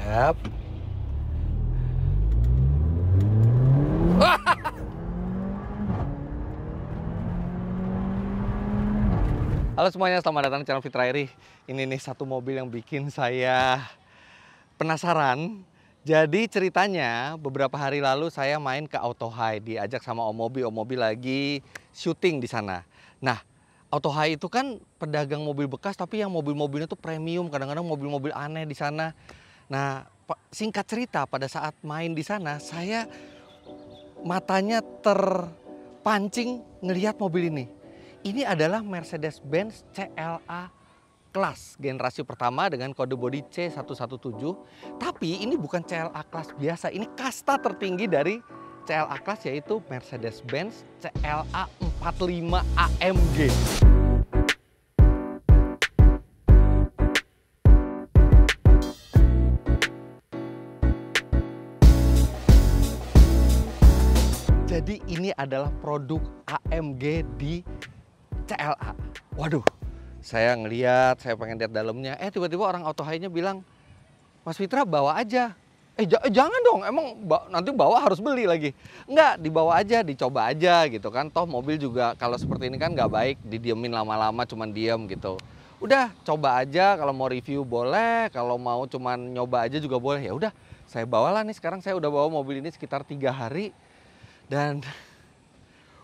Yap. Halo semuanya, selamat datang di channel Fitra Eri. Ini nih satu mobil yang bikin saya penasaran. Jadi ceritanya beberapa hari lalu saya main ke Auto High, diajak sama Om Mobi lagi syuting di sana. Nah, Auto High itu kan pedagang mobil bekas, tapi yang mobil-mobilnya tuh premium, kadang-kadang mobil-mobil aneh di sana. Nah, singkat cerita pada saat main di sana, saya matanya terpancing ngelihat mobil ini. Ini adalah Mercedes-Benz CLA Class generasi pertama dengan kode bodi C117. Tapi ini bukan CLA Class biasa, ini kasta tertinggi dari CLA Class, yaitu Mercedes-Benz CLA 45 AMG. Jadi ini adalah produk AMG di CLA. Waduh, saya ngeliat, saya pengen lihat dalamnya. Tiba-tiba orang Auto High-nya bilang, Mas Fitra bawa aja. Jangan dong, emang nanti bawa harus beli lagi. Enggak, dibawa aja, dicoba aja gitu kan. Toh mobil juga kalau seperti ini kan nggak baik, didiemin lama-lama cuman diem gitu. Udah, coba aja, kalau mau review boleh, kalau mau cuman nyoba aja juga boleh. Ya udah, saya bawalah nih, sekarang saya udah bawa mobil ini sekitar 3 hari. Dan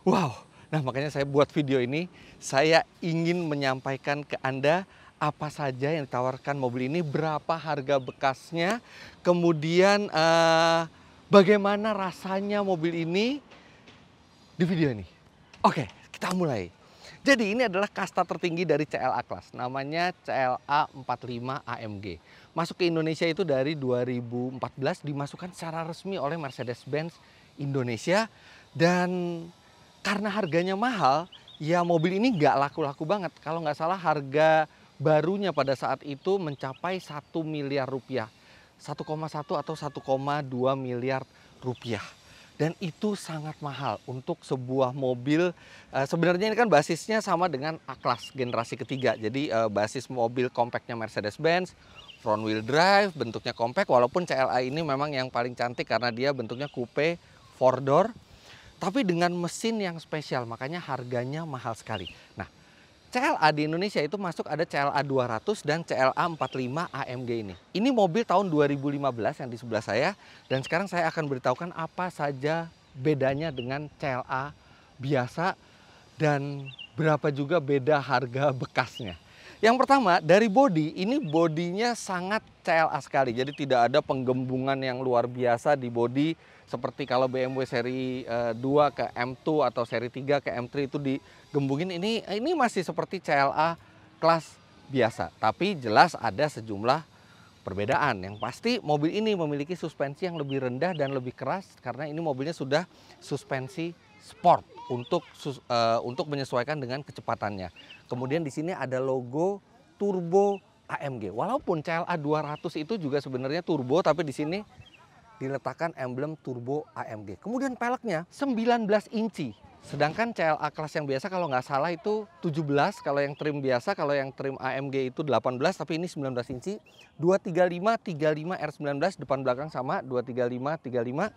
wow. Nah, makanya saya buat video ini, saya ingin menyampaikan ke Anda apa saja yang ditawarkan mobil ini, berapa harga bekasnya, kemudian bagaimana rasanya mobil ini di video ini. Oke, kita mulai. Jadi ini adalah kasta tertinggi dari CLA Class, namanya CLA 45 AMG. Masuk ke Indonesia itu dari 2014, dimasukkan secara resmi oleh Mercedes-Benz Indonesia, dan karena harganya mahal, ya mobil ini nggak laku-laku banget. Kalau nggak salah harga barunya pada saat itu mencapai 1 miliar rupiah. 1,1 atau 1,2 miliar rupiah. Dan itu sangat mahal untuk sebuah mobil. Sebenarnya ini kan basisnya sama dengan A-Class generasi ketiga. Jadi basis mobil compactnya Mercedes-Benz, front wheel drive, bentuknya compact. Walaupun CLA ini memang yang paling cantik karena dia bentuknya coupe 4-door. Tapi dengan mesin yang spesial, makanya harganya mahal sekali. Nah, CLA di Indonesia itu masuk ada CLA 200 dan CLA 45 AMG ini. Ini mobil tahun 2015 yang di sebelah saya, dan sekarang saya akan beritahukan apa saja bedanya dengan CLA biasa dan berapa juga beda harga bekasnya. Yang pertama, dari bodi, ini bodinya sangat CLA sekali. Jadi tidak ada penggembungan yang luar biasa di bodi seperti kalau BMW seri 2 ke M2 atau seri 3 ke M3 itu digembungin. Ini masih seperti CLA kelas biasa. Tapi jelas ada sejumlah perbedaan. Yang pasti mobil ini memiliki suspensi yang lebih rendah dan lebih keras karena ini mobilnya sudah suspensi sport untuk menyesuaikan dengan kecepatannya. Kemudian di sini ada logo turbo AMG. Walaupun CLA 200 itu juga sebenarnya turbo, tapi di sini diletakkan emblem turbo AMG. Kemudian peleknya 19 inci. Sedangkan CLA kelas yang biasa kalau nggak salah itu 17, kalau yang trim biasa, kalau yang trim AMG itu 18, tapi ini 19 inci. 235 R19, depan belakang sama 235 35.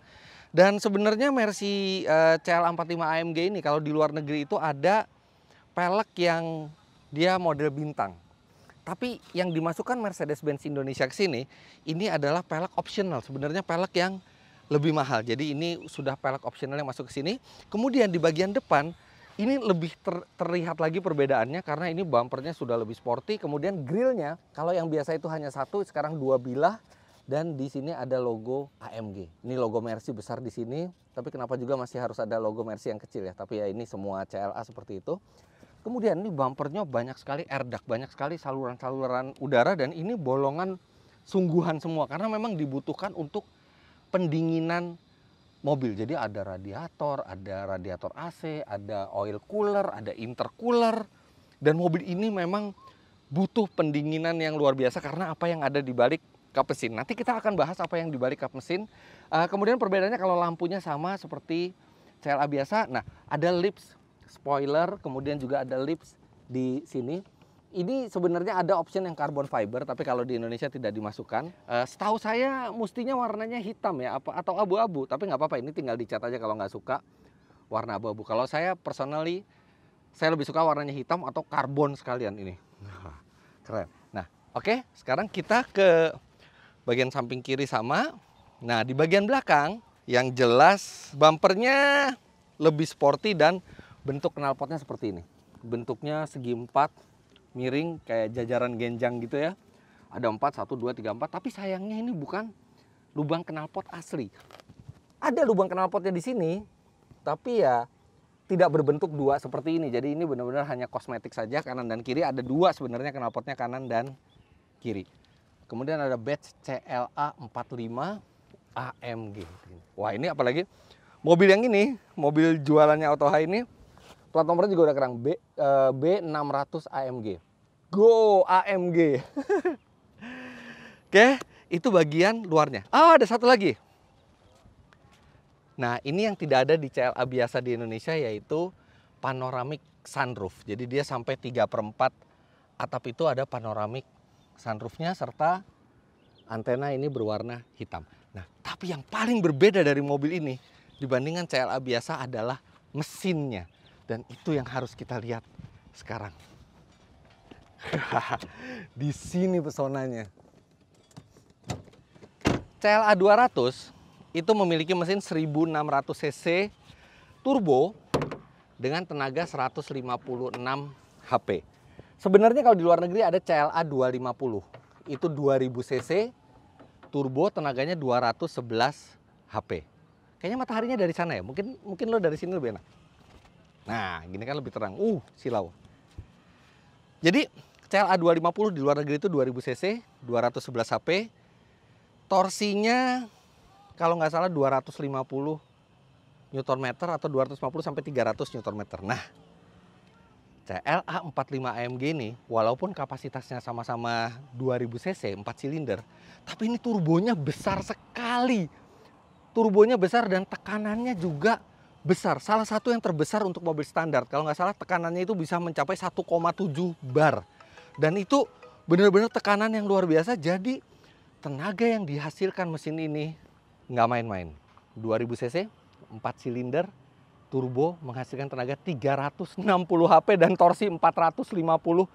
Dan sebenarnya Mercy CLA 45 AMG ini kalau di luar negeri itu ada pelek yang dia model bintang. Tapi yang dimasukkan Mercedes-Benz Indonesia ke sini, ini adalah pelek optional. Sebenarnya pelek yang lebih mahal. Jadi ini sudah pelek optional yang masuk ke sini. Kemudian di bagian depan, ini lebih terlihat lagi perbedaannya karena ini bumpernya sudah lebih sporty. Kemudian grillnya, kalau yang biasa itu hanya satu, sekarang 2 bilah. Dan di sini ada logo AMG. Ini logo Mercy besar di sini. Tapi kenapa juga masih harus ada logo Mercy yang kecil ya. Tapi ya ini semua CLA seperti itu. Kemudian ini bumpernya banyak sekali airbag, banyak sekali saluran-saluran udara, dan ini bolongan sungguhan semua karena memang dibutuhkan untuk pendinginan mobil. Jadi ada radiator AC, ada oil cooler, ada intercooler, dan mobil ini memang butuh pendinginan yang luar biasa karena apa yang ada di balik kap mesin. Nanti kita akan bahas apa yang di balik kap mesin. Kemudian perbedaannya kalau lampunya sama seperti CLA biasa. Nah, ada lips spoiler, kemudian juga ada lips di sini. Ini sebenarnya ada option yang carbon fiber, tapi kalau di Indonesia tidak dimasukkan. Setahu saya mestinya warnanya hitam ya, atau abu-abu. Tapi nggak apa-apa, ini tinggal dicat aja kalau nggak suka warna abu-abu. Kalau saya personally, saya lebih suka warnanya hitam atau karbon sekalian ini. Keren. Nah, oke, sekarang kita ke bagian samping kiri sama. Nah, di bagian belakang yang jelas bumpernya lebih sporty dan bentuk knalpotnya seperti ini. Bentuknya segi empat, miring kayak jajaran genjang gitu ya. Ada 4, 1, 2, 3, 4. Tapi sayangnya ini bukan lubang knalpot asli. Ada lubang knalpotnya di sini, tapi ya tidak berbentuk dua seperti ini. Jadi ini benar-benar hanya kosmetik saja, kanan dan kiri. Ada dua sebenarnya knalpotnya, kanan dan kiri. Kemudian ada badge CLA 45 AMG. Wah, ini apalagi mobil yang ini, mobil jualannya Autohay ini, plat nomornya juga udah keren, B600 AMG. Go AMG. Oke, itu bagian luarnya. Oh, ada satu lagi. Nah, ini yang tidak ada di CLA biasa di Indonesia, yaitu panoramic sunroof. Jadi dia sampai 3/4 atap itu ada panoramic sunroofnya, serta antena ini berwarna hitam. Nah, tapi yang paling berbeda dari mobil ini dibandingkan CLA biasa adalah mesinnya. Dan itu yang harus kita lihat sekarang. Di sini pesonanya. CLA 200 itu memiliki mesin 1600 cc turbo dengan tenaga 156 HP. Sebenarnya kalau di luar negeri ada CLA 250. Itu 2000 cc turbo, tenaganya 211 HP. Kayaknya mataharinya dari sana ya. Mungkin lo dari sini lebih enak. Nah, gini kan lebih terang. Silau. Jadi CLA 250 di luar negeri itu 2000 cc, 211 HP. Torsinya kalau nggak salah 250 Nm atau 250 sampai 300 Nm. Nah, CLA 45 AMG ini walaupun kapasitasnya sama-sama 2000 cc, 4 silinder, tapi ini turbonya besar sekali. Turbonya besar dan tekanannya juga besar. Salah satu yang terbesar untuk mobil standar. Kalau nggak salah tekanannya itu bisa mencapai 1,7 bar. Dan itu benar-benar tekanan yang luar biasa. Jadi tenaga yang dihasilkan mesin ini nggak main-main. 2000 cc, 4 silinder, turbo menghasilkan tenaga 360 HP dan torsi 450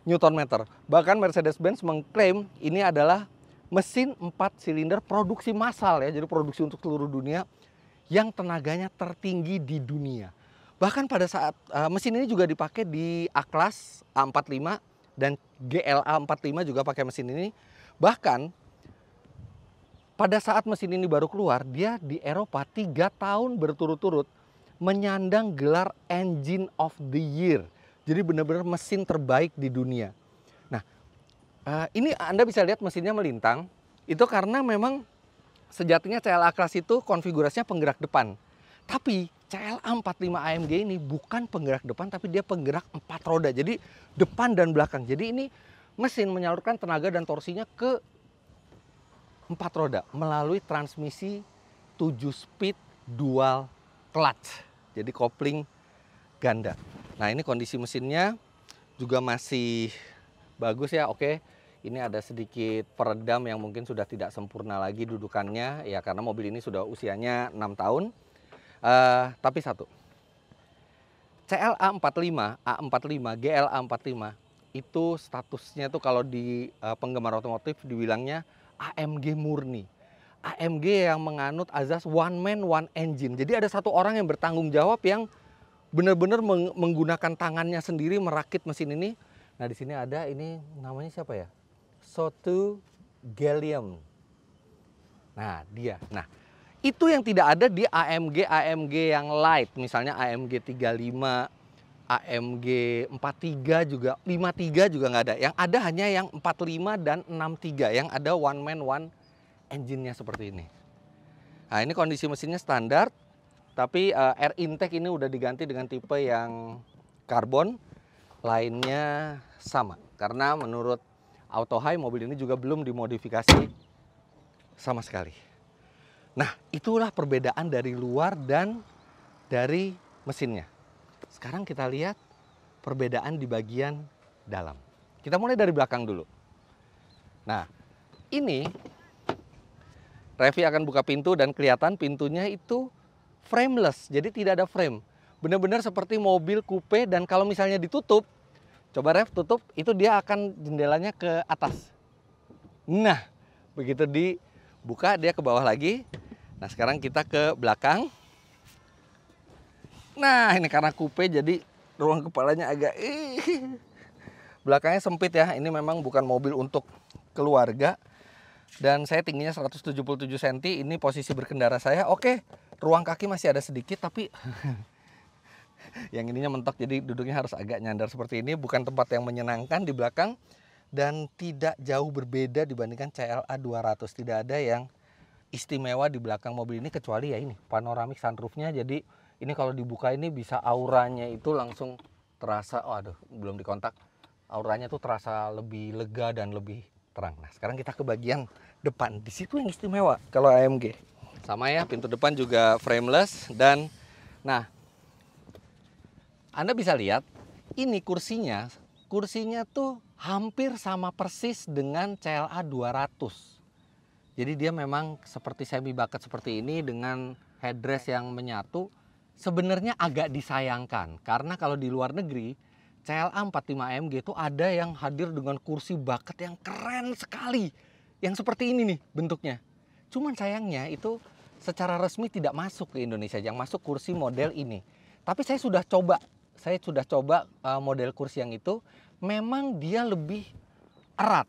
Nm. Bahkan Mercedes-Benz mengklaim ini adalah mesin 4 silinder produksi massal ya, jadi produksi untuk seluruh dunia yang tenaganya tertinggi di dunia. Bahkan pada saat mesin ini juga dipakai di A-Class A45 dan GLA 45 juga pakai mesin ini. Bahkan pada saat mesin ini baru keluar, dia di Eropa 3 tahun berturut-turut menyandang gelar Engine of the Year. Jadi benar-benar mesin terbaik di dunia. Nah, ini Anda bisa lihat mesinnya melintang. Itu karena memang sejatinya CLA Class itu konfigurasinya penggerak depan. Tapi CLA 45 AMG ini bukan penggerak depan, tapi dia penggerak 4 roda. Jadi depan dan belakang. Jadi ini mesin menyalurkan tenaga dan torsinya ke 4 roda melalui transmisi 7 speed dual clutch. Jadi kopling ganda. Nah, ini kondisi mesinnya juga masih bagus ya. Oke, ini ada sedikit peredam yang mungkin sudah tidak sempurna lagi dudukannya ya, karena mobil ini sudah usianya 6 tahun. Tapi satu, CLA 45, A45, GLA 45 itu statusnya tuh kalau di penggemar otomotif dibilangnya AMG murni. AMG yang menganut azas one man one engine. Jadi ada satu orang yang bertanggung jawab yang benar-benar menggunakan tangannya sendiri merakit mesin ini. Nah, di sini ada, ini namanya siapa ya? Soto Gallium. Nah, dia. Nah, itu yang tidak ada di AMG yang light. Misalnya AMG 35, AMG 43 juga, 53 juga nggak ada. Yang ada hanya yang 45 dan 63 yang ada one man one engine-nya seperti ini. Nah, ini kondisi mesinnya standar, tapi air intake ini udah diganti dengan tipe yang karbon, lainnya sama. Karena menurut Autohay mobil ini juga belum dimodifikasi sama sekali. Nah, itulah perbedaan dari luar dan dari mesinnya. Sekarang kita lihat perbedaan di bagian dalam. Kita mulai dari belakang dulu. Nah, ini Revi akan buka pintu dan kelihatan pintunya itu frameless, jadi tidak ada frame. Benar-benar seperti mobil coupe, dan kalau misalnya ditutup, coba Rev tutup, itu dia akan jendelanya ke atas. Nah, begitu dibuka dia ke bawah lagi. Nah, sekarang kita ke belakang. Nah, ini karena coupe jadi ruang kepalanya agak belakangnya sempit ya. Ini memang bukan mobil untuk keluarga. Dan saya tingginya 177 cm. Ini posisi berkendara saya. Oke, ruang kaki masih ada sedikit, tapi yang ininya mentok, jadi duduknya harus agak nyandar seperti ini. Bukan tempat yang menyenangkan di belakang. Dan tidak jauh berbeda dibandingkan CLA 200. Tidak ada yang istimewa di belakang mobil ini kecuali ya ini panoramic sunroofnya. Jadi ini kalau dibuka ini bisa auranya itu langsung terasa. Oh, aduh, belum dikontak. Auranya tuh terasa lebih lega dan lebih terang. Nah, sekarang kita ke bagian depan. Di situ yang istimewa kalau AMG. Sama ya, pintu depan juga frameless. Dan nah, Anda bisa lihat ini kursinya tuh hampir sama persis dengan CLA 200. Jadi dia memang seperti semi bucket seperti ini dengan headrest yang menyatu. Sebenarnya agak disayangkan karena kalau di luar negeri CLA 45 AMG itu ada yang hadir dengan kursi bucket yang keren sekali. Yang seperti ini nih bentuknya. Cuman sayangnya itu secara resmi tidak masuk ke Indonesia. Yang masuk kursi model ini. Tapi saya sudah coba model kursi yang itu. Memang dia lebih erat.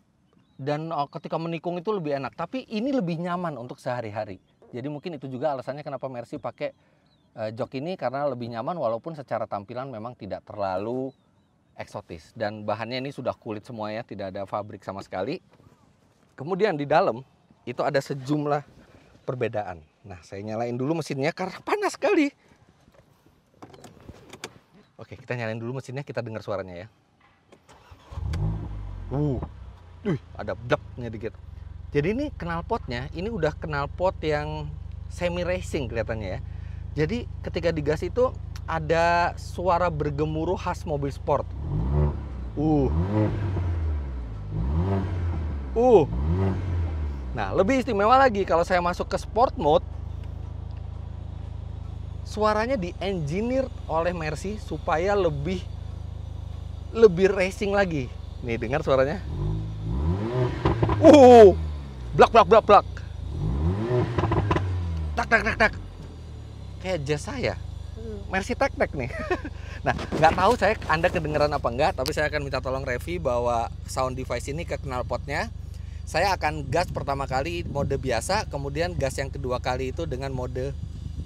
Dan ketika menikung itu lebih enak. Tapi ini lebih nyaman untuk sehari-hari. Jadi mungkin itu juga alasannya kenapa Mercy pakai jok ini. Karena lebih nyaman walaupun secara tampilan memang tidak terlalu eksotis. Dan bahannya ini sudah kulit semua ya, tidak ada fabrik sama sekali. Kemudian di dalam itu ada sejumlah perbedaan. Nah, saya nyalain dulu mesinnya karena panas sekali. Oke, kita nyalain dulu mesinnya, kita dengar suaranya ya. Ada bleknya dikit. Jadi ini knalpotnya, ini udah knalpot yang semi racing kelihatannya ya. Jadi ketika digas itu ada suara bergemuruh khas mobil sport. Nah, lebih istimewa lagi kalau saya masuk ke sport mode, suaranya di-engineer oleh Mercy supaya lebih racing lagi. Nih, dengar suaranya. Blak blak blak blak. Tak tak tak tak. Kayak jazz saya. Mercy tek-tek nih. Nah, nggak tahu Anda kedengeran apa enggak, tapi saya akan minta tolong Revi bawa sound device ini ke knalpotnya. Saya akan gas pertama kali mode biasa, kemudian gas yang kedua kali itu dengan mode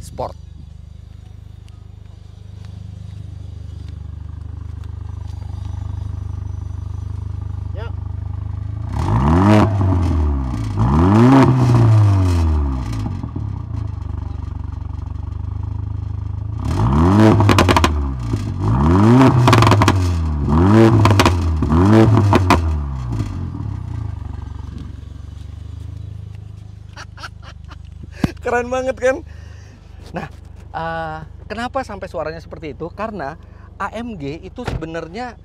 sport. Keren banget kan? Nah, kenapa sampai suaranya seperti itu? Karena AMG itu sebenarnya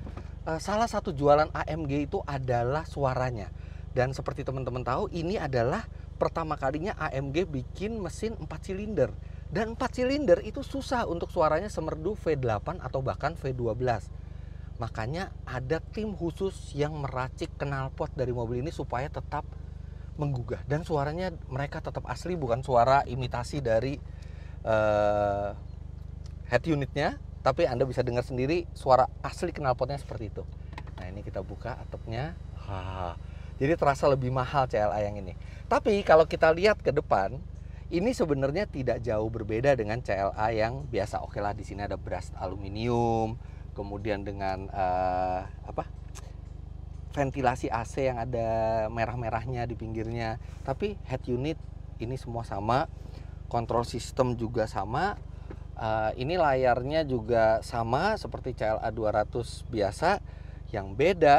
salah satu jualan AMG itu adalah suaranya. Dan seperti teman-teman tahu, ini adalah pertama kalinya AMG bikin mesin 4 silinder. Dan 4 silinder itu susah untuk suaranya semerdu V8 atau bahkan V12. Makanya ada tim khusus yang meracik knalpot dari mobil ini supaya tetap menggugah, dan suaranya mereka tetap asli, bukan suara imitasi dari head unitnya, tapi Anda bisa dengar sendiri suara asli knalpotnya seperti itu. Nah, ini kita buka atapnya. Jadi terasa lebih mahal CLA yang ini. Tapi kalau kita lihat ke depan, ini sebenarnya tidak jauh berbeda dengan CLA yang biasa. Oke lah, di sini ada brush aluminium, kemudian dengan ventilasi AC yang ada merah-merahnya di pinggirnya. Tapi head unit ini semua sama, kontrol sistem juga sama. Ini layarnya juga sama seperti CLA 200 biasa. Yang beda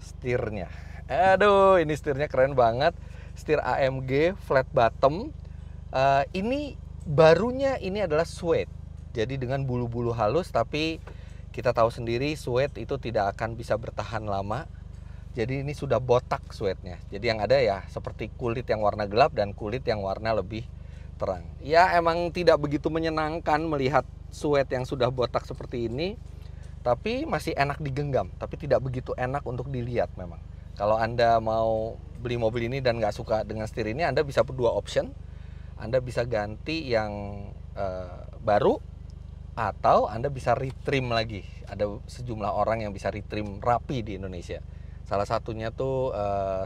setirnya. Aduh, ini setirnya keren banget. Setir AMG flat bottom. Ini barunya ini adalah suede. Jadi dengan bulu-bulu halus, tapi kita tahu sendiri suede itu tidak akan bisa bertahan lama. Jadi ini sudah botak suetnya. Jadi yang ada ya seperti kulit yang warna gelap dan kulit yang warna lebih terang. Ya emang tidak begitu menyenangkan melihat suet yang sudah botak seperti ini, tapi masih enak digenggam. Tapi tidak begitu enak untuk dilihat memang. Kalau Anda mau beli mobil ini dan nggak suka dengan setir ini, Anda bisa dua option. Anda bisa ganti yang baru, atau Anda bisa retrim lagi. Ada sejumlah orang yang bisa retrim rapi di Indonesia. Salah satunya tuh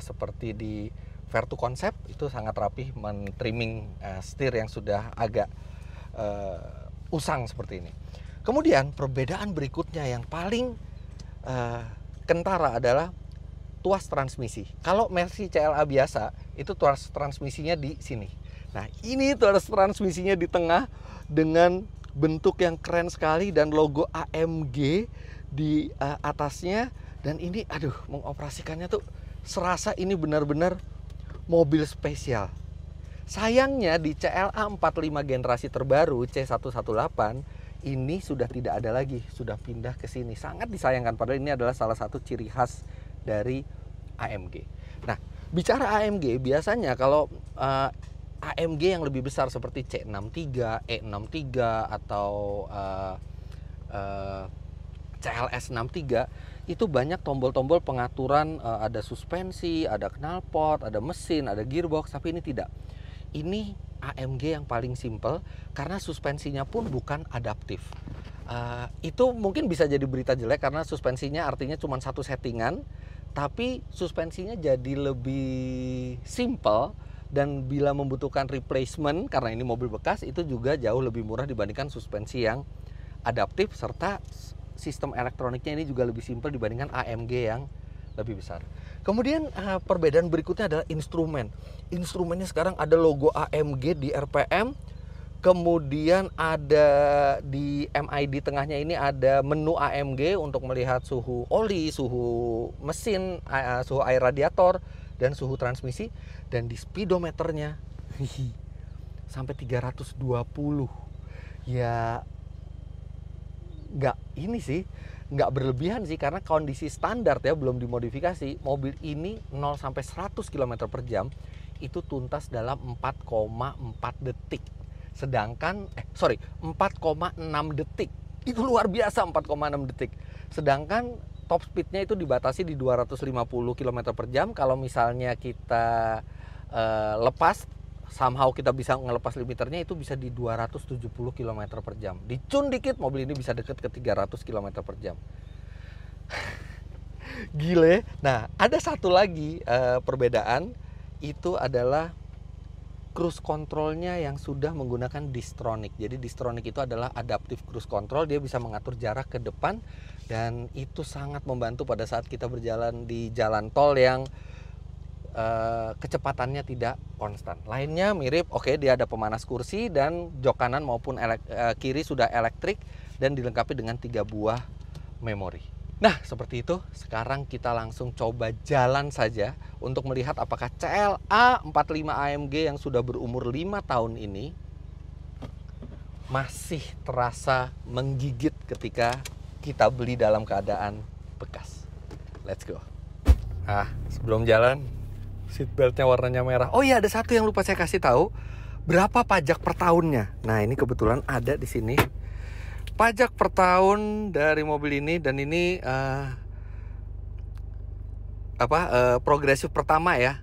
seperti di Vertu Concept, itu sangat rapih men-trimming setir yang sudah agak usang seperti ini. Kemudian perbedaan berikutnya yang paling kentara adalah tuas transmisi. Kalau Mercy CLA biasa, itu tuas transmisinya di sini. Nah, ini tuas transmisinya di tengah dengan bentuk yang keren sekali dan logo AMG di atasnya. Dan ini, aduh, mengoperasikannya tuh serasa ini benar-benar mobil spesial. Sayangnya di CLA 45 generasi terbaru C118 ini sudah tidak ada lagi, sudah pindah ke sini. Sangat disayangkan, padahal ini adalah salah satu ciri khas dari AMG. Nah, bicara AMG, biasanya kalau AMG yang lebih besar seperti C63, E63 atau CLS 63 itu banyak tombol-tombol pengaturan, ada suspensi, ada knalpot, ada mesin, ada gearbox, tapi ini tidak. Ini AMG yang paling simple karena suspensinya pun bukan adaptif. Itu mungkin bisa jadi berita jelek karena suspensinya artinya cuma satu settingan, tapi suspensinya jadi lebih simple. Dan bila membutuhkan replacement, karena ini mobil bekas, itu juga jauh lebih murah dibandingkan suspensi yang adaptif, serta sistem elektroniknya ini juga lebih simpel dibandingkan AMG yang lebih besar. Kemudian perbedaan berikutnya adalah instrumen. Instrumennya sekarang ada logo AMG di RPM, kemudian ada di MID tengahnya ini ada menu AMG untuk melihat suhu oli, suhu mesin, suhu air radiator, dan suhu transmisi. Dan di speedometernya sampai 320. Ya nggak berlebihan sih, karena kondisi standar ya, belum dimodifikasi. Mobil ini 0 sampai 100 km per jam itu tuntas dalam 4,4 detik. Sedangkan 4,6 detik. Itu luar biasa, 4,6 detik. Sedangkan top speednya itu dibatasi di 250 km per jam. Kalau misalnya kita lepas, somehow kita bisa ngelepas limiternya, itu bisa di 270 km per jam. Dicun dikit, mobil ini bisa deket ke 300 km per jam. Gile. Nah, ada satu lagi perbedaan, itu adalah cruise controlnya yang sudah menggunakan Distronic. Jadi Distronic itu adalah adaptive cruise control, dia bisa mengatur jarak ke depan, dan itu sangat membantu pada saat kita berjalan di jalan tol yang kecepatannya tidak konstan. Lainnya mirip, oke, dia ada pemanas kursi dan jok kanan maupun kiri sudah elektrik dan dilengkapi dengan 3 buah memori. Nah, seperti itu. Sekarang kita langsung coba jalan saja untuk melihat apakah CLA 45 AMG yang sudah berumur 5 tahun ini masih terasa menggigit ketika kita beli dalam keadaan bekas. Let's go. Sebelum jalan, seatbeltnya warnanya merah. Oh iya, ada satu yang lupa saya kasih tahu. Berapa pajak per tahunnya? Nah, ini kebetulan ada di sini. Pajak per tahun dari mobil ini, dan ini progresif pertama ya.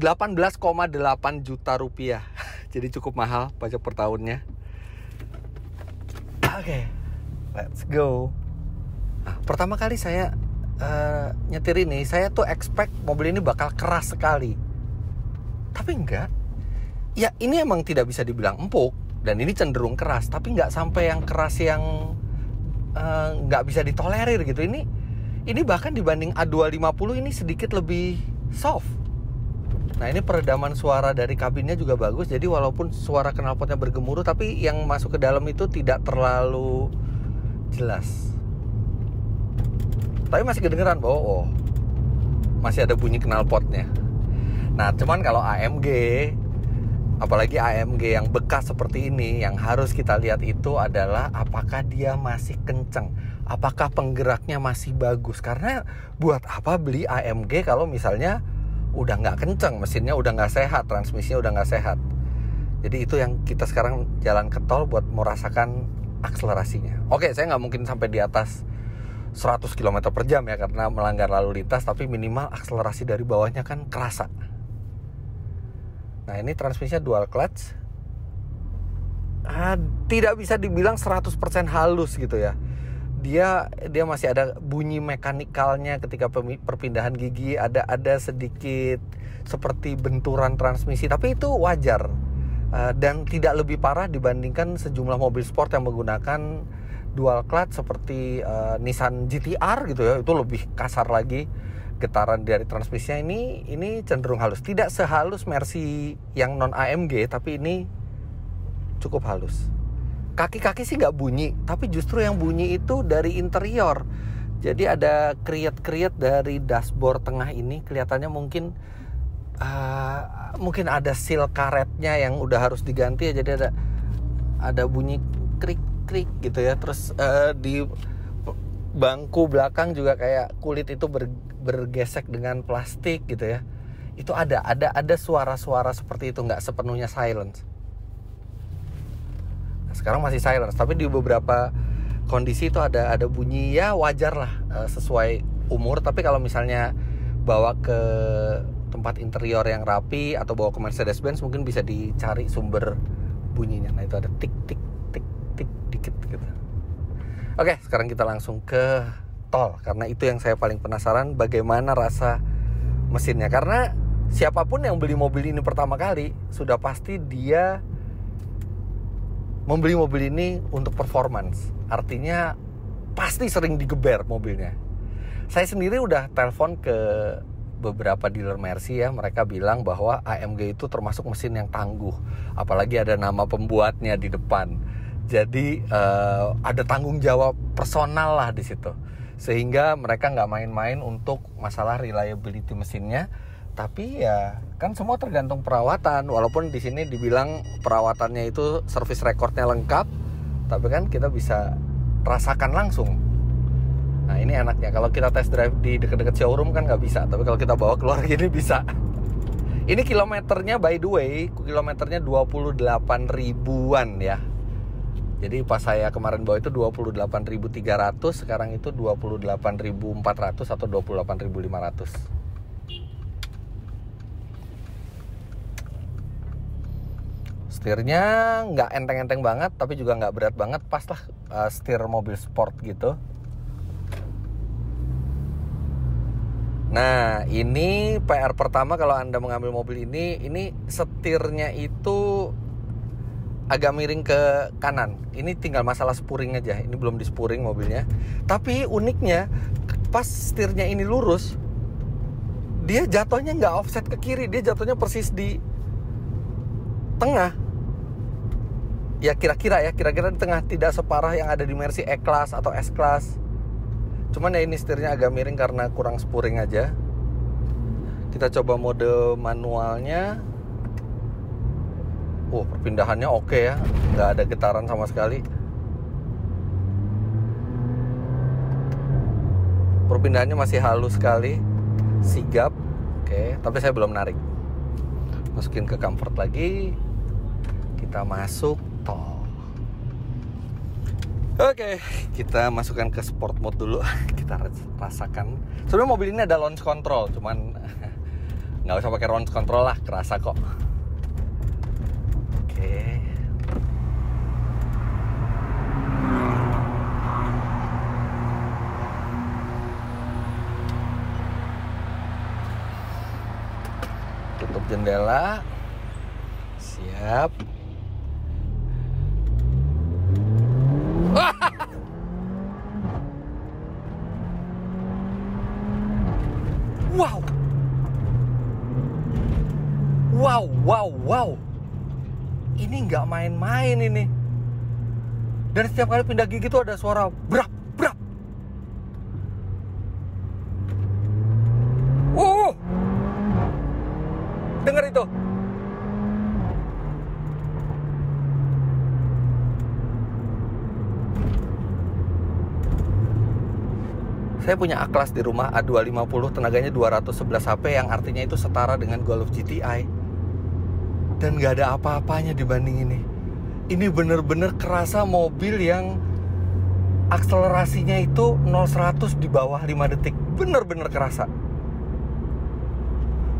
18,8 juta rupiah. Jadi cukup mahal pajak per tahunnya. Oke, let's go. Pertama kali saya nyetir ini, saya tuh expect mobil ini bakal keras sekali, tapi enggak. Ya, ini emang tidak bisa dibilang empuk, dan ini cenderung keras, tapi nggak sampai yang keras yang nggak bisa ditolerir gitu. Ini bahkan dibanding A250 ini sedikit lebih soft. Nah, ini peredaman suara dari kabinnya juga bagus, jadi walaupun suara knalpotnya bergemuruh, tapi yang masuk ke dalam itu tidak terlalu jelas. Tapi masih kedengeran bahwa masih ada bunyi knalpotnya. Nah, cuman kalau AMG, apalagi AMG yang bekas seperti ini, yang harus kita lihat itu adalah apakah dia masih kenceng. apakah penggeraknya masih bagus. Karena buat apa beli AMG kalau misalnya udah nggak kenceng, mesinnya udah nggak sehat, transmisinya udah nggak sehat. Jadi itu yang kita sekarang jalan ke tol buat merasakan akselerasinya. Oke, saya nggak mungkin sampai di atas 100 km per jam ya, karena melanggar lalu lintas, tapi minimal akselerasi dari bawahnya kan kerasa. Nah, ini transmisinya dual clutch. Tidak bisa dibilang 100% halus gitu ya. Dia masih ada bunyi mekanikalnya ketika perpindahan gigi, ada sedikit seperti benturan transmisi, tapi itu wajar. Dan tidak lebih parah dibandingkan sejumlah mobil sport yang menggunakan dual clutch seperti Nissan GT-R gitu ya. Itu lebih kasar lagi getaran dari transmisinya. Ini cenderung halus, tidak sehalus Mercy yang non AMG, tapi ini cukup halus. Kaki-kaki sih nggak bunyi, tapi justru yang bunyi itu dari interior. Jadi ada kriet-kriet dari dashboard tengah ini, kelihatannya mungkin ada seal karetnya yang udah harus diganti ya. Jadi ada bunyi krik-krik gitu ya. Terus di bangku belakang juga kayak kulit itu bergesek dengan plastik gitu ya. Itu ada suara-suara seperti itu, nggak sepenuhnya silence. Nah, sekarang masih silence, tapi di beberapa kondisi itu ada bunyi, ya wajar lah, sesuai umur. Tapi kalau misalnya bawa ke tempat interior yang rapi atau bawa ke Mercedes-Benz, mungkin bisa dicari sumber bunyinya. Nah, itu ada tik tik tik tik dikit gitu. Oke, sekarang kita langsung ke tol, karena itu yang saya paling penasaran, bagaimana rasa mesinnya. Karena siapapun yang beli mobil ini pertama kali, sudah pasti dia membeli mobil ini untuk performance. Artinya pasti sering digeber mobilnya. Saya sendiri udah telepon ke beberapa dealer Mercy ya, mereka bilang bahwa AMG itu termasuk mesin yang tangguh, apalagi ada nama pembuatnya di depan. Jadi ada tanggung jawab personal lah di situ, sehingga mereka nggak main-main untuk masalah reliability mesinnya. Tapi ya kan semua tergantung perawatan. Walaupun di sini dibilang perawatannya itu service recordnya lengkap, tapi kan kita bisa rasakan langsung. Nah, ini enaknya kalau kita test drive di dekat-dekat showroom kan nggak bisa, tapi kalau kita bawa keluar gini bisa. Ini kilometernya, by the way, kilometernya 28 ribuan ya. Jadi pas saya kemarin bawa itu 28.300, sekarang itu 28.400 atau 28.500. Setirnya nggak enteng-enteng banget, tapi juga nggak berat banget, pas lah setir mobil sport gitu. Nah, ini PR pertama kalau Anda mengambil mobil ini setirnya itu agak miring ke kanan. Ini tinggal masalah spuring aja. Ini belum di spuring mobilnya. Tapi uniknya, pas setirnya ini lurus, dia jatuhnya nggak offset ke kiri, dia jatuhnya persis di tengah. Ya kira-kira di tengah, tidak separah yang ada di Mercy E-Class atau S-Class. Cuman ya ini setirnya agak miring karena kurang spuring aja. Kita coba mode manualnya. Perpindahannya oke ya, nggak ada getaran sama sekali. Perpindahannya masih halus sekali, sigap. Oke, tapi saya belum narik. Masukin ke comfort lagi. Kita masuk tol. Oke, kita masukkan ke sport mode dulu. Kita rasakan. Sebenarnya mobil ini ada launch control, cuman nggak usah pakai launch control lah, kerasa kok. Oke. Tutup jendela. Siap. Wow. Ini nggak main-main ini. Dan setiap kali pindah gigi tuh ada suara brak. Dengar itu. Saya punya A-Class di rumah, A250, tenaganya 211 HP, yang artinya itu setara dengan Golf GTI. Dan gak ada apa-apanya dibanding ini. Ini bener-bener kerasa mobil yang akselerasinya itu 0-100 di bawah 5 detik. Bener-bener kerasa.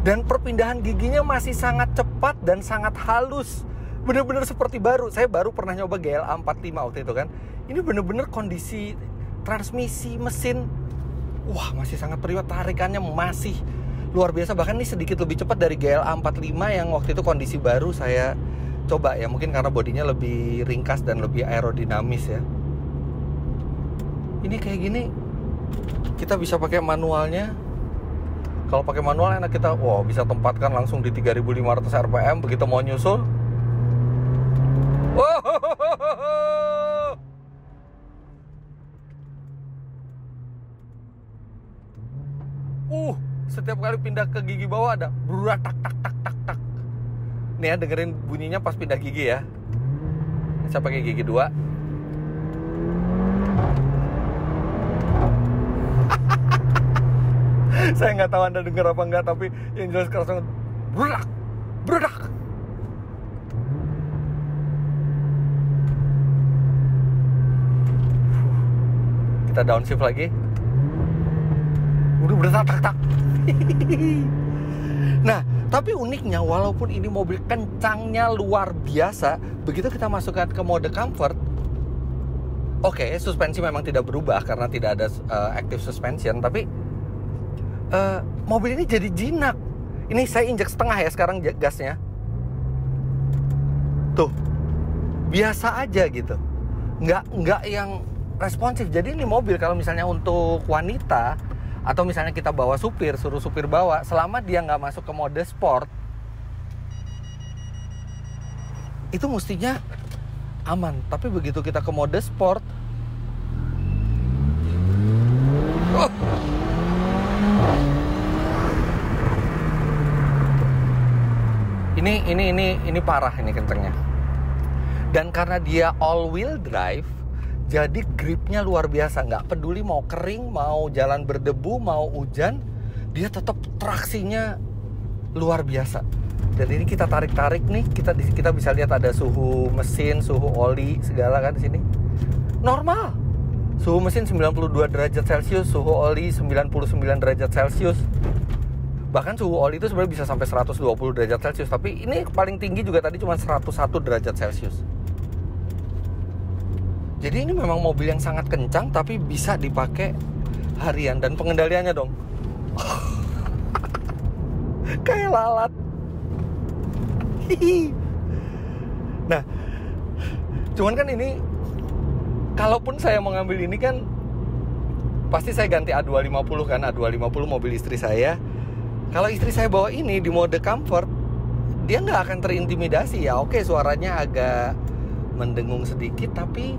Dan perpindahan giginya masih sangat cepat dan sangat halus. Bener-bener seperti baru. Saya baru pernah nyoba GLA 45 waktu itu kan. Ini bener-bener kondisi transmisi, mesin, wah masih sangat priwet, tarikannya masih luar biasa. Bahkan ini sedikit lebih cepat dari GLA 45 yang waktu itu kondisi baru saya coba ya. Mungkin karena bodinya lebih ringkas dan lebih aerodinamis ya. Ini kayak gini kita bisa pakai manualnya. Kalau pakai manual enak, kita bisa tempatkan langsung di 3500 rpm. Begitu mau nyusul, setiap kali pindah ke gigi bawah ada brurat tak tak tak tak tak. Nih ya, dengerin bunyinya pas pindah gigi ya. Saya pakai gigi 2. Saya nggak tahu Anda dengar apa enggak, tapi yang jelas kerasa brudak, brudak. Kita downshift lagi. Udah tak tak tak. Nah, tapi uniknya walaupun ini mobil kencangnya luar biasa, begitu kita masukkan ke mode comfort, oke, suspensi memang tidak berubah karena tidak ada active suspension, tapi mobil ini jadi jinak. Ini saya injek setengah ya sekarang gasnya. Tuh, biasa aja gitu. Nggak yang responsif. Jadi ini mobil kalau misalnya untuk wanita atau misalnya kita bawa supir, suruh supir bawa, selama dia nggak masuk ke mode sport, itu mestinya aman. Tapi begitu kita ke mode sport, ini parah, ini kencengnya. Dan karena dia all wheel drive, jadi gripnya luar biasa. Nggak peduli mau kering, mau jalan berdebu, mau hujan, dia tetap traksinya luar biasa. Dan ini kita tarik-tarik nih, kita bisa lihat ada suhu mesin, suhu oli, segala kan di sini. Normal. Suhu mesin 92 derajat Celcius, suhu oli 99 derajat Celcius. Bahkan suhu oli itu sebenarnya bisa sampai 120 derajat Celcius, tapi ini paling tinggi juga tadi cuma 101 derajat Celcius. Jadi ini memang mobil yang sangat kencang, tapi bisa dipakai harian. Dan pengendaliannya dong, kayak lalat. Nah, cuman kan ini, kalaupun saya mau ngambil ini kan pasti saya ganti A250 kan. A250 mobil istri saya. Kalau istri saya bawa ini di mode comfort, dia nggak akan terintimidasi ya. Oke, suaranya agak mendengung sedikit, tapi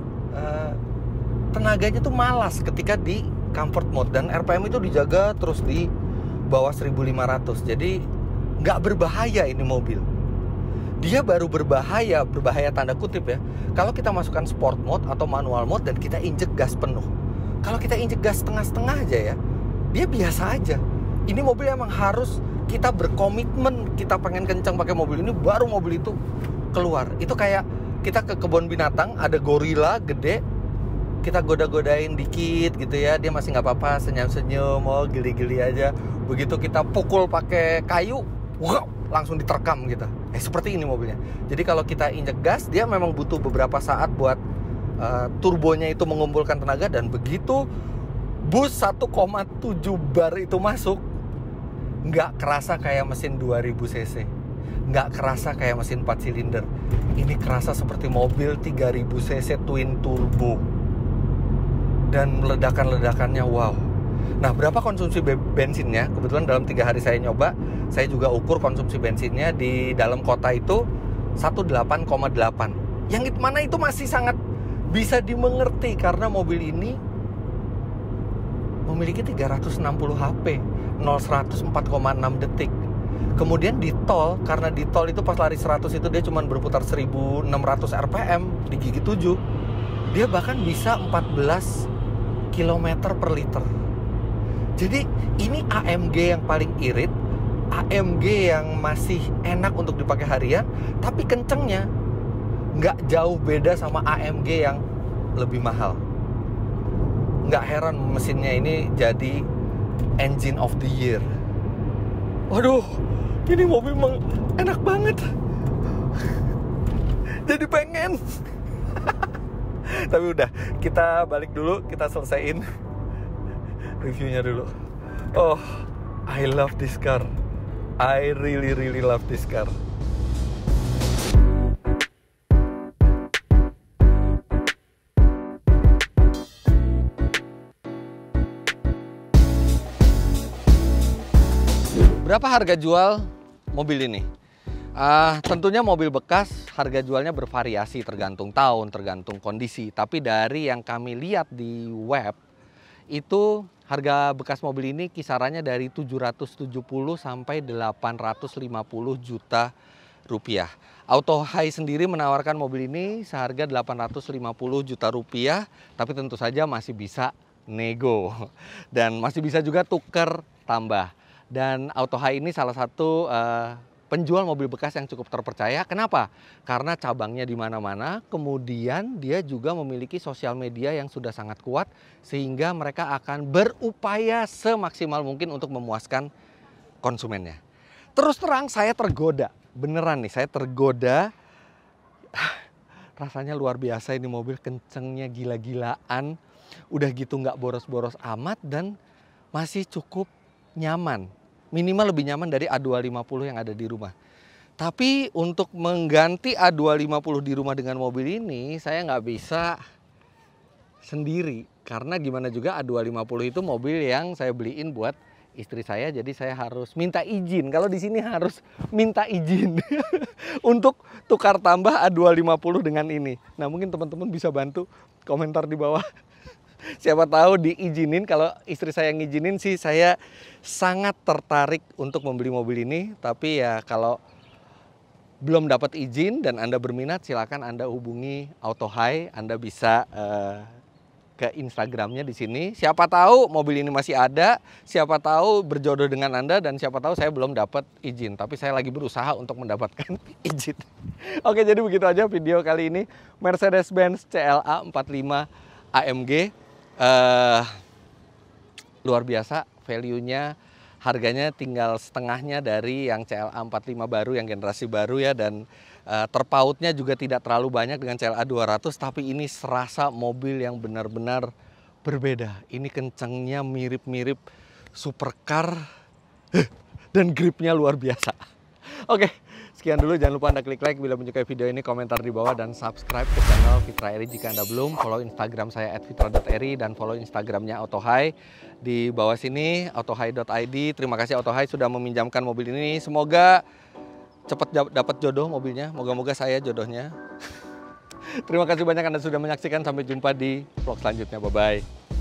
tenaganya tuh malas ketika di comfort mode. Dan RPM itu dijaga terus di bawah 1500. Jadi nggak berbahaya ini mobil. Dia baru berbahaya tanda kutip ya, kalau kita masukkan sport mode atau manual mode dan kita injek gas penuh. Kalau kita injek gas setengah-setengah aja ya, dia biasa aja. Ini mobil emang harus kita berkomitmen, kita pengen kencang pakai mobil ini, baru mobil itu keluar. Itu kayak kita ke kebun binatang, ada gorila gede, kita goda-godain dikit gitu ya, dia masih nggak apa-apa, senyum-senyum, geli-geli aja. Begitu kita pukul pakai kayu, wow, langsung diterkam gitu. Seperti ini mobilnya. Jadi kalau kita injek gas, dia memang butuh beberapa saat buat turbonya itu mengumpulkan tenaga. Dan begitu boost 1,7 bar itu masuk, nggak kerasa kayak mesin 2000 cc, nggak kerasa kayak mesin 4 silinder. Ini kerasa seperti mobil 3000 cc twin turbo. Dan ledakan-ledakannya wow. Nah, berapa konsumsi bensinnya? Kebetulan dalam 3 hari saya nyoba, saya juga ukur konsumsi bensinnya di dalam kota itu 18,8. Yang mana itu masih sangat bisa dimengerti karena mobil ini memiliki 360 HP, 0-100 4,6 detik. Kemudian di tol, karena di tol itu pas lari 100 itu dia cuma berputar 1600 rpm di gigi 7. Dia bahkan bisa 14 km per liter. Jadi ini AMG yang paling irit, AMG yang masih enak untuk dipakai harian, tapi kencengnya nggak jauh beda sama AMG yang lebih mahal. Nggak heran mesinnya ini jadi engine of the year. Waduh, ini mobil memang enak banget. Jadi pengen. Tapi udah, kita balik dulu, kita selesaiin reviewnya dulu. Oh, I love this car. I really love this car. Berapa harga jual mobil ini? Tentunya mobil bekas harga jualnya bervariasi tergantung tahun, tergantung kondisi. Tapi dari yang kami lihat di web, itu harga bekas mobil ini kisarannya dari 770 sampai 850 juta rupiah. Auto Hai sendiri menawarkan mobil ini seharga 850 juta rupiah, tapi tentu saja masih bisa nego. Dan masih bisa juga tuker tambah. Dan Auto Hai ini salah satu penjual mobil bekas yang cukup terpercaya. Kenapa? Karena cabangnya di mana-mana, kemudian dia juga memiliki sosial media yang sudah sangat kuat, sehingga mereka akan berupaya semaksimal mungkin untuk memuaskan konsumennya. Terus terang saya tergoda, beneran nih saya tergoda. Rasanya luar biasa ini mobil, kencengnya gila-gilaan, udah gitu nggak boros-boros amat dan masih cukup nyaman. Minimal lebih nyaman dari A250 yang ada di rumah. Tapi untuk mengganti A250 di rumah dengan mobil ini, saya nggak bisa sendiri. Karena gimana juga A250 itu mobil yang saya beliin buat istri saya. Jadi saya harus minta izin. Kalau di sini harus minta izin untuk tukar tambah A250 dengan ini. Nah mungkin teman-teman bisa bantu komentar di bawah. Siapa tahu diizinin. Kalau istri saya ngizinin sih saya sangat tertarik untuk membeli mobil ini. Tapi ya kalau belum dapat izin dan Anda berminat, silakan Anda hubungi Auto Hai. Anda bisa ke Instagramnya di sini. Siapa tahu mobil ini masih ada, siapa tahu berjodoh dengan Anda, dan siapa tahu saya belum dapat izin. Tapi saya lagi berusaha untuk mendapatkan izin. Oke, jadi begitu aja video kali ini. Mercedes-Benz CLA 45 AMG. Luar biasa value-nya, harganya tinggal setengahnya dari yang CLA 45 baru, yang generasi baru ya, dan terpautnya juga tidak terlalu banyak dengan CLA 200, tapi ini serasa mobil yang benar-benar berbeda. Ini kencangnya mirip-mirip supercar dan gripnya luar biasa. Oke, sekian dulu. Jangan lupa Anda klik like bila menyukai video ini, komentar di bawah, dan subscribe ke channel Fitra Eri jika Anda belum. Follow Instagram saya @fitra.eri dan follow Instagramnya Auto Hai di bawah sini, autohai.id. Terima kasih Auto Hai sudah meminjamkan mobil ini. Semoga cepat dapat jodoh mobilnya. Moga-moga saya jodohnya. Terima kasih banyak Anda sudah menyaksikan. Sampai jumpa di vlog selanjutnya. Bye-bye.